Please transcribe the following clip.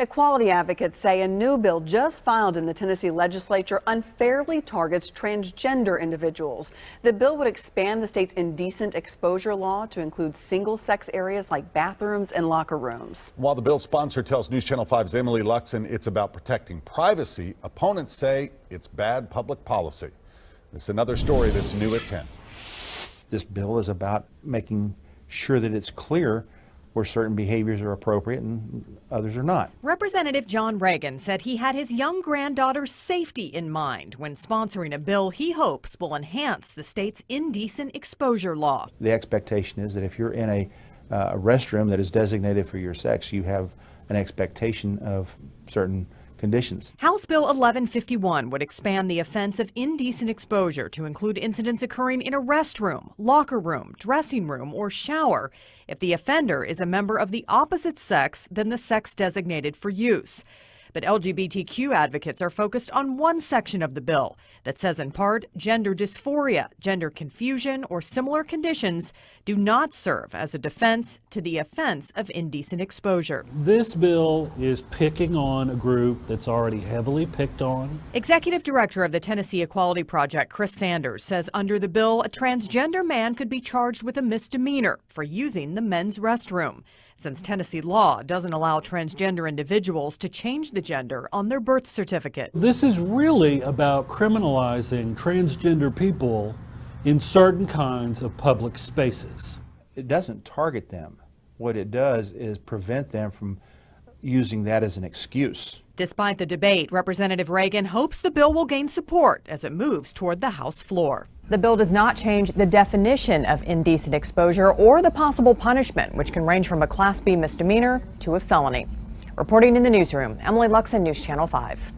Equality advocates say a new bill just filed in the Tennessee legislature unfairly targets transgender individuals. The bill would expand the state's indecent exposure law to include single-sex areas like bathrooms and locker rooms. While the bill's sponsor tells News Channel 5's Emily Luxon it's about protecting privacy, opponents say it's bad public policy. This is another story that's new at 10. This bill is about making sure that it's clear where certain behaviors are appropriate and others are not. Representative John Ragan said he had his young granddaughter's safety in mind when sponsoring a bill he hopes will enhance the state's indecent exposure law. The expectation is that if you're in a restroom that is designated for your sex, you have an expectation of certain conditions. House Bill 1151 would expand the offense of indecent exposure to include incidents occurring in a restroom, locker room, dressing room, or shower if the offender is a member of the opposite sex than the sex designated for use. But LGBTQ advocates are focused on one section of the bill that says in part, gender dysphoria, gender confusion, or similar conditions do not serve as a defense to the offense of indecent exposure. This bill is picking on a group that's already heavily picked on. Executive Director of the Tennessee Equality Project, Chris Sanders, says under the bill, a transgender man could be charged with a misdemeanor for using the men's restroom, since Tennessee law doesn't allow transgender individuals to change the gender on their birth certificate. This is really about criminalizing transgender people in certain kinds of public spaces. It doesn't target them. What it does is prevent them from using that as an excuse. Despite the debate, Representative Ragan hopes the bill will gain support as it moves toward the House floor. The bill does not change the definition of indecent exposure or the possible punishment, which can range from a Class B misdemeanor to a felony. Reporting in the newsroom, Emily Luxon, News Channel 5.